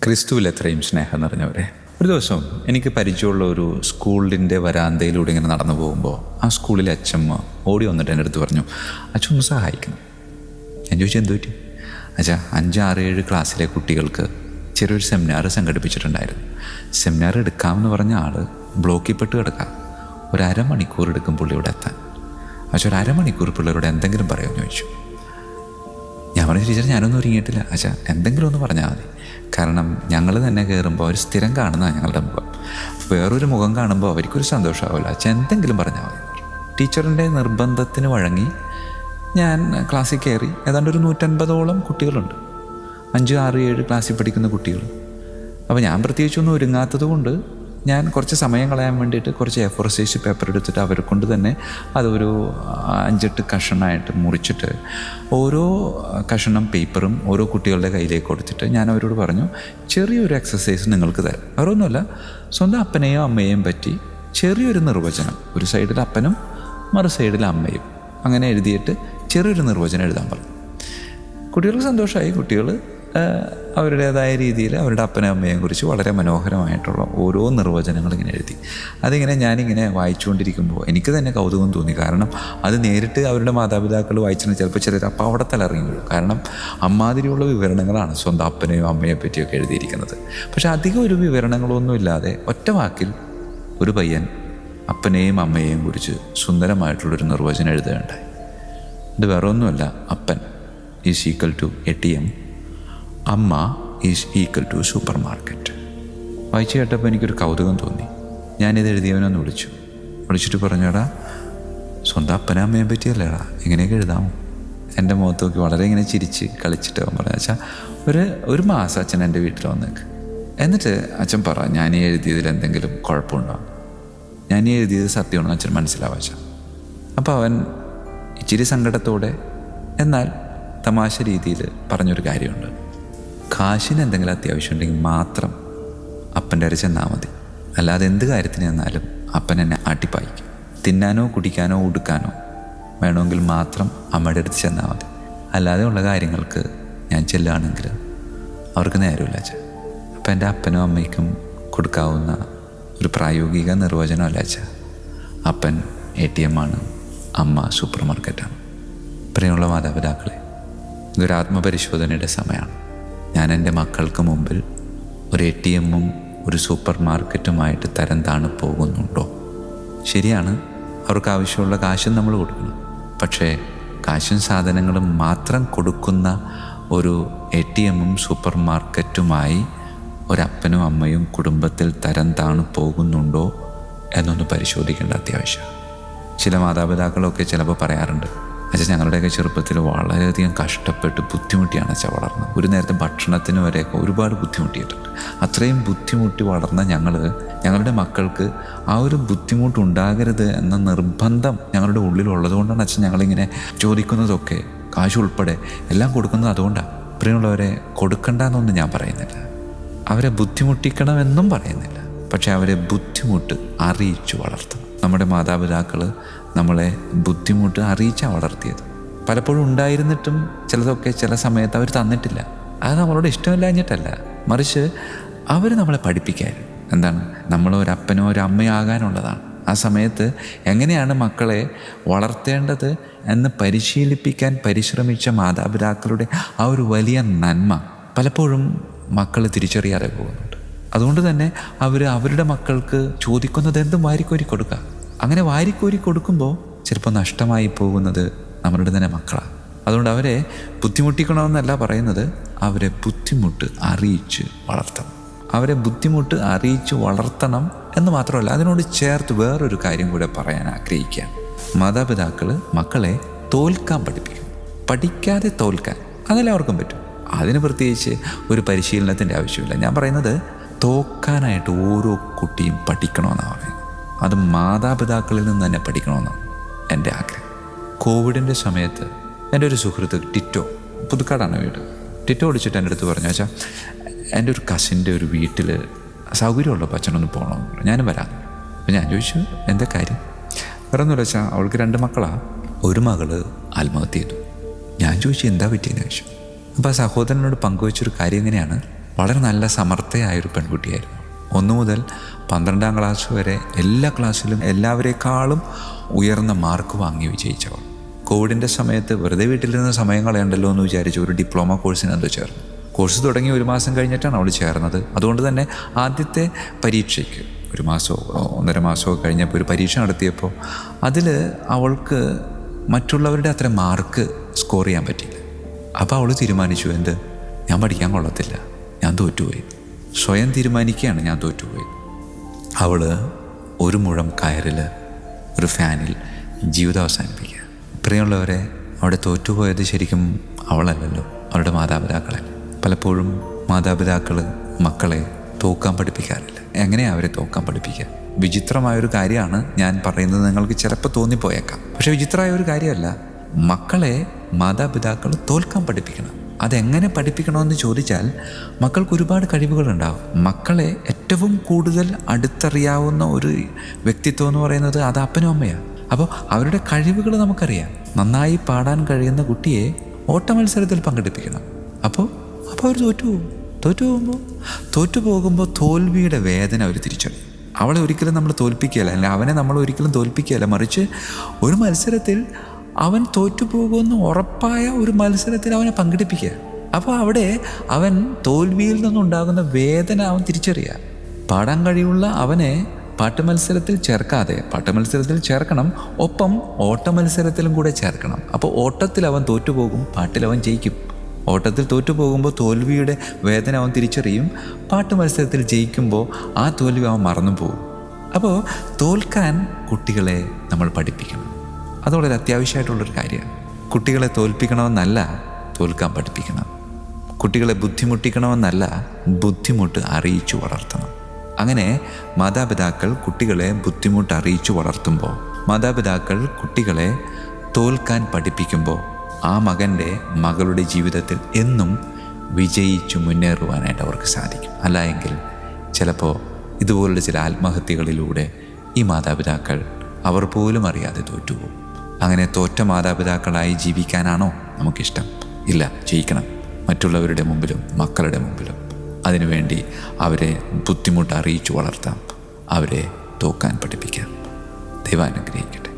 ക്രിസ്തുവിൽ എത്രയും സ്നേഹം നിറഞ്ഞവരെ, ഒരു ദിവസം എനിക്ക് പരിചയമുള്ള ഒരു സ്കൂളിൻ്റെ വരാന്തയിലൂടെ ഇങ്ങനെ നടന്നു പോകുമ്പോൾ ആ സ്കൂളിലെ അച്ഛമ്മ ഓടി വന്നിട്ട് എൻ്റെ അടുത്ത് പറഞ്ഞു, അച്ഛൻ ഒന്ന് സഹായിക്കണം. ഞാൻ ചോദിച്ചു, എന്ത് പറ്റി? അച്ഛാ, 5, 6, 7 ക്ലാസ്സിലെ കുട്ടികൾക്ക് ചെറിയൊരു സെമിനാർ സംഘടിപ്പിച്ചിട്ടുണ്ടായിരുന്നു. സെമിനാർ എടുക്കാമെന്ന് പറഞ്ഞ ആൾ ബ്ലോക്കിൽ പെട്ട് കിടക്കാം. ഒരു അരമണിക്കൂർ എടുക്കും പുള്ളിയോട് എത്താൻ. അച്ഛാ, ഒരു അരമണിക്കൂർ പിള്ളേരോട് എന്തെങ്കിലും പറയുമെന്ന് ചോദിച്ചു. ഞാൻ പറഞ്ഞു, ടീച്ചർ ഞാനൊന്നും ഒരുങ്ങിയിട്ടില്ല. അച്ഛാ, എന്തെങ്കിലും ഒന്ന് പറഞ്ഞാൽ മതി. കാരണം ഞങ്ങൾ തന്നെ കയറുമ്പോൾ അവർ സ്ഥിരം കാണുന്നതാണ് ഞങ്ങളുടെ മുഖം. വേറൊരു മുഖം കാണുമ്പോൾ അവർക്കൊരു സന്തോഷമാവില്ല. അച്ഛാ, എന്തെങ്കിലും പറഞ്ഞാൽ മതി. ടീച്ചറിൻ്റെ നിർബന്ധത്തിന് വഴങ്ങി ഞാൻ ക്ലാസ്സിൽ കയറി. ഏതാണ്ട് ഒരു 150ഓളം കുട്ടികളുണ്ട്. 5, 6, 7 ക്ലാസ്സിൽ പഠിക്കുന്ന കുട്ടികൾ. അപ്പോൾ ഞാൻ പ്രത്യേകിച്ചൊന്നും ഒരുങ്ങാത്തത് കൊണ്ട് ഞാൻ കുറച്ച് സമയം കളയാൻ വേണ്ടിയിട്ട് കുറച്ച് A4 സൈസ് പേപ്പർ എടുത്തിട്ട് അവരെ കൊണ്ട് തന്നെ അതൊരു 5-8 കഷണമായിട്ട് മുറിച്ചിട്ട് ഓരോ കഷണം പേപ്പറും ഓരോ കുട്ടികളുടെ കയ്യിലേക്ക് കൊടുത്തിട്ട് ഞാൻ അവരോട് പറഞ്ഞു, ചെറിയൊരു എക്സസൈസ് നിങ്ങൾക്ക് തരാം. വേറൊന്നുമല്ല, സ്വന്തം അപ്പനെയോ അമ്മയെയും പറ്റി ചെറിയൊരു നിർവചനം, ഒരു സൈഡിൽ അപ്പനും മറു സൈഡിൽ അമ്മയും, അങ്ങനെ എഴുതിയിട്ട് ചെറിയൊരു നിർവചനം എഴുതാൻ പറഞ്ഞു. കുട്ടികൾക്ക് സന്തോഷമായി. കുട്ടികൾ അവരുടേതായ രീതിയിൽ അവരുടെ അപ്പനും അമ്മയെയും കുറിച്ച് വളരെ മനോഹരമായിട്ടുള്ള ഓരോ നിർവചനങ്ങൾ ഇങ്ങനെ എഴുതി. അതിങ്ങനെ ഞാനിങ്ങനെ വായിച്ചുകൊണ്ടിരിക്കുമ്പോൾ എനിക്ക് തന്നെ കൗതുകം തോന്നി. കാരണം അത് നേരിട്ട് അവരുടെ മാതാപിതാക്കൾ വായിച്ചിട്ട് ചിലപ്പോൾ ചിലർ അപ്പം അവിടെ തലറിഞ്ഞു വീഴും. കാരണം അമ്മാതിരിയുള്ള വിവരണങ്ങളാണ് സ്വന്തം അപ്പനെയോ അമ്മയെ പറ്റിയൊക്കെ എഴുതിയിരിക്കുന്നത്. പക്ഷെ അധികം ഒരു വിവരണങ്ങളൊന്നും ഇല്ലാതെ ഒറ്റ വാക്കിൽ ഒരു പയ്യൻ അപ്പനെയും അമ്മയെയും കുറിച്ച് സുന്ദരമായിട്ടുള്ളൊരു നിർവചനം എഴുതുകയുണ്ടായി. ഇത് വേറെ ഒന്നുമല്ല, അപ്പൻ ഈസ് ഈക്വൽ ടു ATM, അമ്മ is equal to supermarket. വായിച്ചു കേട്ടപ്പോൾ എനിക്കൊരു കൗതുകം തോന്നി. ഞാനിത് എഴുതിയവനൊന്ന് വിളിച്ചിട്ട് പറഞ്ഞോടാ, സ്വന്തം അപ്പനും അമ്മയെ പറ്റിയല്ലേടാ, ഇങ്ങനെയൊക്കെ എഴുതാമോ? എൻ്റെ മുഖത്ത് നോക്കി വളരെ ഇങ്ങനെ ചിരിച്ച് കളിച്ചിട്ട് അവൻ പറഞ്ഞു, അച്ഛാ, ഒരു മാസം അച്ഛൻ എൻ്റെ വീട്ടിൽ വന്നേക്ക്. എന്നിട്ട് അച്ഛൻ പറ, ഞാൻ ഈ എഴുതിയതിൽ എന്തെങ്കിലും കുഴപ്പമുണ്ടോ? ഞാൻ ഈ എഴുതിയത് സത്യമാണെന്ന് അച്ഛൻ മനസ്സിലാവാം അച്ഛാ. അപ്പോൾ അവൻ ഇച്ചിരി സങ്കടത്തോടെ എന്നാൽ തമാശ രീതിയിൽ പറഞ്ഞൊരു കാര്യമുണ്ട്. കാശിന് എന്തെങ്കിലും അത്യാവശ്യം ഉണ്ടെങ്കിൽ മാത്രം അപ്പൻ്റെ അര ചെന്നാൽ മതി. അല്ലാതെ എന്ത് കാര്യത്തിന് ചെന്നാലും അപ്പൻ എന്നെ ആട്ടിപ്പായിക്കും. തിന്നാനോ കുടിക്കാനോ ഉടുക്കാനോ വേണമെങ്കിൽ മാത്രം അമ്മയുടെ അടുത്ത് ചെന്നാൽ മതി. അല്ലാതെ ഉള്ള കാര്യങ്ങൾക്ക് ഞാൻ ചെല്ലുകയാണെങ്കിൽ അവർക്ക് നേരമില്ല അച്ഛാ. അപ്പം എൻ്റെ അപ്പനും അമ്മയ്ക്കും കൊടുക്കാവുന്ന ഒരു പ്രായോഗിക നിർവചനമല്ല അച്ഛാ. അപ്പൻ ATM ആണ്, അമ്മ സൂപ്പർ മാർക്കറ്റാണ്. പ്രിയമുള്ള മാതാപിതാക്കളെ, ഇതൊരു ആത്മപരിശോധനയുടെ സമയമാണ്. ഞാൻ എൻ്റെ മക്കൾക്ക് മുമ്പിൽ ഒരു ATM-ഉം ഒരു സൂപ്പർ മാർക്കറ്റുമായിട്ട് തരം താണു പോകുന്നുണ്ടോ? ശരിയാണ്, അവർക്ക് ആവശ്യമുള്ള കാശും നമ്മൾ കൊടുക്കണം. പക്ഷേ കാശും സാധനങ്ങളും മാത്രം കൊടുക്കുന്ന ഒരു ATM-ഉം സൂപ്പർ മാർക്കറ്റുമായി ഒരപ്പനും അമ്മയും കുടുംബത്തിൽ തരം താണു പോകുന്നുണ്ടോ എന്നൊന്ന് പരിശോധിക്കേണ്ട അത്യാവശ്യം. ചില മാതാപിതാക്കളൊക്കെ ചിലപ്പോൾ പറയാറുണ്ട്, അച്ഛൻ ഞങ്ങളുടെയൊക്കെ ചെറുപ്പത്തിൽ വളരെയധികം കഷ്ടപ്പെട്ട് ബുദ്ധിമുട്ടിയാണ് അച്ഛൻ വളർന്നത്. ഒരു നേരത്തെ ഭക്ഷണത്തിന് വരെയൊക്കെ ഒരുപാട് ബുദ്ധിമുട്ടിയിട്ടുണ്ട്. അത്രയും ബുദ്ധിമുട്ടി വളർന്ന ഞങ്ങളുടെ മക്കൾക്ക് ആ ഒരു ബുദ്ധിമുട്ടുണ്ടാകരുത് എന്ന നിർബന്ധം ഞങ്ങളുടെ ഉള്ളിലുള്ളത് കൊണ്ടാണ് അച്ഛൻ ഞങ്ങളിങ്ങനെ ചോദിക്കുന്നതൊക്കെ, കാശ് ഉൾപ്പെടെ എല്ലാം കൊടുക്കുന്നത് അതുകൊണ്ടാണ്. പ്രിയമുള്ളവരെ, കൊടുക്കണ്ടെന്നൊന്നും ഞാൻ പറയുന്നില്ല, അവരെ ബുദ്ധിമുട്ടിക്കണമെന്നും പറയുന്നില്ല. പക്ഷെ അവരെ ബുദ്ധിമുട്ട് അറിയിച്ചു വളർത്തണം. നമ്മുടെ മാതാപിതാക്കൾ നമ്മളെ ബുദ്ധിമുട്ട് അറിയിച്ചാണ് വളർത്തിയത്. പലപ്പോഴും ഉണ്ടായിരുന്നിട്ടും ചിലതൊക്കെ ചില സമയത്ത് അവർ തന്നിട്ടില്ല. അത് നമ്മളോട് ഇഷ്ടമില്ലാഞ്ഞിട്ടല്ല, മറിച്ച് അവർ നമ്മളെ പഠിപ്പിക്കാറ് എന്താണ്, നമ്മളൊരപ്പനോ ഒരമ്മയോ ആകാനുള്ളതാണ്. ആ സമയത്ത് എങ്ങനെയാണ് മക്കളെ വളർത്തേണ്ടത് എന്ന് പരിശീലിപ്പിക്കാൻ പരിശ്രമിച്ച മാതാപിതാക്കളുടെ ആ ഒരു വലിയ നന്മ പലപ്പോഴും മക്കൾ തിരിച്ചറിയാതെ പോകുന്നുണ്ട്. അതുകൊണ്ട് തന്നെ അവരുടെ മക്കൾക്ക് ചോദിക്കുന്നത് എന്തും വാരിക്കോരി കൊടുക്കുക. അങ്ങനെ വാരിക്കോരി കൊടുക്കുമ്പോൾ ചിലപ്പോൾ നഷ്ടമായി പോകുന്നത് നമ്മളുടെ തന്നെ മക്കളാണ്. അതുകൊണ്ട് അവരെ ബുദ്ധിമുട്ടിക്കണമെന്നല്ല പറയുന്നത്, അവരെ ബുദ്ധിമുട്ട് അറിയിച്ച് വളർത്തണം. അവരെ ബുദ്ധിമുട്ട് അറിയിച്ച് വളർത്തണം എന്ന് മാത്രമല്ല, അതിനോട് ചേർത്ത് വേറൊരു കാര്യം കൂടെ പറയാൻ ആഗ്രഹിക്കുകയാണ്. മാതാപിതാക്കൾ മക്കളെ തോൽക്കാൻ പഠിപ്പിക്കും. പഠിക്കാതെ തോൽക്കാൻ അതെല്ലാവർക്കും പറ്റും. അതിന് പ്രത്യേകിച്ച് ഒരു പരിശീലനത്തിൻ്റെ ആവശ്യമില്ല. ഞാൻ പറയുന്നത് തോൽക്കാനായിട്ട് ഓരോ കുട്ടിയും പഠിക്കണമെന്നാണ് പറയുന്നത്. അത് മാതാപിതാക്കളിൽ നിന്ന് തന്നെ പഠിക്കണമെന്നാണ് എൻ്റെ ആഗ്രഹം. കോവിഡിൻ്റെ സമയത്ത് എൻ്റെ ഒരു സുഹൃത്ത് ടിറ്റോ, പുതുക്കാടാണ് വീട്, ടിറ്റോ വിളിച്ചിട്ട് എൻ്റെ അടുത്ത് പറഞ്ഞു, വെച്ചാൽ എൻ്റെ ഒരു കസിൻ്റെ ഒരു വീട്ടിൽ സൗകര്യമുള്ളപ്പോൾ അച്ഛനൊന്ന് പോകണമെന്ന് പറഞ്ഞു. ഞാനും വരാം. അപ്പോൾ ഞാൻ ചോദിച്ചു, എന്താ കാര്യം? വേറെ ഒന്നുമില്ല വെച്ചാൽ അവൾക്ക് 2 മക്കളാണ്. ഒരു മകള് ആത്മഹത്യ ചെയ്തു. ഞാൻ ചോദിച്ചു, എന്താ പറ്റിയെന്ന് ചോദിച്ചു. അപ്പോൾ ആ സഹോദരനോട് പങ്കുവച്ചൊരു കാര്യം എങ്ങനെയാണ്, വളരെ നല്ല സമർത്ഥയായൊരു പെൺകുട്ടിയായിരുന്നു. 1 മുതൽ 12ാം ക്ലാസ് വരെ എല്ലാ ക്ലാസ്സിലും എല്ലാവരേക്കാളും ഉയർന്ന മാർക്ക് വാങ്ങി വിജയിച്ചവൾ. കോവിഡിൻ്റെ സമയത്ത് വെറുതെ വീട്ടിലിരുന്ന സമയം കളയണ്ടല്ലോ എന്ന് വിചാരിച്ച് ഒരു ഡിപ്ലോമ കോഴ്സിന് എന്തോ ചേർന്നു. കോഴ്സ് തുടങ്ങി 1 മാസം കഴിഞ്ഞിട്ടാണ് അവൾ ചേർന്നത്. അതുകൊണ്ട് തന്നെ ആദ്യത്തെ പരീക്ഷയ്ക്ക് 1 മാസമോ 1.5 മാസമോ കഴിഞ്ഞപ്പോൾ ഒരു പരീക്ഷ നടത്തിയപ്പോൾ അതിൽ അവൾക്ക് മറ്റുള്ളവരുടെ അത്ര മാർക്ക് സ്കോർ ചെയ്യാൻ പറ്റിയില്ല. അപ്പോൾ അവൾ തീരുമാനിച്ചു, എന്ത്, ഞാൻ പഠിക്കാൻ കൊള്ളത്തില്ല, ഞാൻ തോറ്റുപോയി. സ്വയം തീരുമാനിക്കുകയാണ്, ഞാൻ തോറ്റുപോയി. അവൾ 1 മുഴം കയറിൽ ഒരു ഫാനിൽ ജീവിതം അവസാനിപ്പിക്കുക. പ്രിയമുള്ളവരെ, അവിടെ തോറ്റുപോയത് ശരിക്കും അവളല്ലല്ലോ, അവരുടെ മാതാപിതാക്കളല്ല. പലപ്പോഴും മാതാപിതാക്കൾ മക്കളെ തോക്കാൻ പഠിപ്പിക്കാറില്ല. എങ്ങനെയാണ് അവരെ തോക്കാൻ പഠിപ്പിക്കുക? വിചിത്രമായൊരു കാര്യമാണ് ഞാൻ പറയുന്നത്, നിങ്ങൾക്ക് ചിലപ്പോൾ തോന്നിപ്പോയേക്കാം. പക്ഷെ വിചിത്രമായ ഒരു കാര്യമല്ല. മക്കളെ മാതാപിതാക്കൾ തോൽക്കാൻ പഠിപ്പിക്കണം. അതെങ്ങനെ പഠിപ്പിക്കണമെന്ന് ചോദിച്ചാൽ, മക്കൾക്ക് ഒരുപാട് കഴിവുകളുണ്ടാകും. മക്കളെ ഏറ്റവും കൂടുതൽ അടുത്തറിയാവുന്ന ഒരു വ്യക്തിത്വം എന്ന് പറയുന്നത് അത് അപ്പനും അമ്മയാണ്. അപ്പോൾ അവരുടെ കഴിവുകൾ നമുക്കറിയാം. നന്നായി പാടാൻ കഴിയുന്ന കുട്ടിയെ ഓട്ട മത്സരത്തിൽ പങ്കെടുപ്പിക്കണം. അപ്പോൾ അവർ തോറ്റുപോകുമ്പോൾ തോൽവിയുടെ വേദന അവർ തിരിച്ചറിയും. അവളെ ഒരിക്കലും നമ്മൾ തോൽപ്പിക്കുകയല്ല, അല്ലെങ്കിൽ അവനെ നമ്മൾ ഒരിക്കലും തോൽപ്പിക്കുകയല്ല, മറിച്ച് ഒരു മത്സരത്തിൽ അവൻ തോറ്റുപോകുമെന്ന് ഉറപ്പായ ഒരു മത്സരത്തിൽ അവനെ പങ്കെടുപ്പിക്കുക. അപ്പോൾ അവിടെ അവൻ തോൽവിയിൽ നിന്നുണ്ടാകുന്ന വേദന അവൻ തിരിച്ചറിയുക. പാടാൻ കഴിവുള്ള അവനെ പാട്ട് മത്സരത്തിൽ ചേർക്കാതെ പാട്ട് മത്സരത്തിൽ ചേർക്കണം, ഒപ്പം ഓട്ട മത്സരത്തിലും കൂടെ ചേർക്കണം. അപ്പോൾ ഓട്ടത്തിൽ അവൻ തോറ്റുപോകും, പാട്ടിൽ അവൻ ജയിക്കും. ഓട്ടത്തിൽ തോറ്റുപോകുമ്പോൾ തോൽവിയുടെ വേദന അവൻ തിരിച്ചറിയും. പാട്ട് മത്സരത്തിൽ ജയിക്കുമ്പോൾ ആ തോൽവി അവൻ മറന്നു പോകും. അപ്പോൾ തോൽക്കാൻ കുട്ടികളെ നമ്മൾ പഠിപ്പിക്കണം. അത് വളരെ അത്യാവശ്യമായിട്ടുള്ളൊരു കാര്യമാണ്. കുട്ടികളെ തോൽപ്പിക്കണമെന്നല്ല, തോൽക്കാൻ പഠിപ്പിക്കണം. കുട്ടികളെ ബുദ്ധിമുട്ടിക്കണമെന്നല്ല, ബുദ്ധിമുട്ട് അറിയിച്ചു വളർത്തണം. അങ്ങനെ മാതാപിതാക്കൾ കുട്ടികളെ ബുദ്ധിമുട്ട് അറിയിച്ചു വളർത്തുമ്പോൾ, മാതാപിതാക്കൾ കുട്ടികളെ തോൽക്കാൻ പഠിപ്പിക്കുമ്പോൾ, ആ മകൻ്റെ മകളുടെ ജീവിതത്തിൽ എന്നും വിജയിച്ചു മുന്നേറുവാനായിട്ട് അവർക്ക് സാധിക്കും. അല്ല എങ്കിൽ ചിലപ്പോൾ ഇതുപോലുള്ള ചില ആത്മഹത്യകളിലൂടെ ഈ മാതാപിതാക്കൾ അവർ പോലും അറിയാതെ തോറ്റുപോകും. അങ്ങനെ തോറ്റ മാതാപിതാക്കളായി ജീവിക്കാനാണോ നമുക്കിഷ്ടം? ഇല്ല, ജയിക്കണം, മറ്റുള്ളവരുടെ മുമ്പിലും മക്കളുടെ മുമ്പിലും. അതിനുവേണ്ടി അവരെ ബുദ്ധിമുട്ട് അറിയിച്ചു വളർത്താം, അവരെ തോക്കാൻ പഠിപ്പിക്കാം. ദൈവം അനുഗ്രഹിക്കട്ടെ.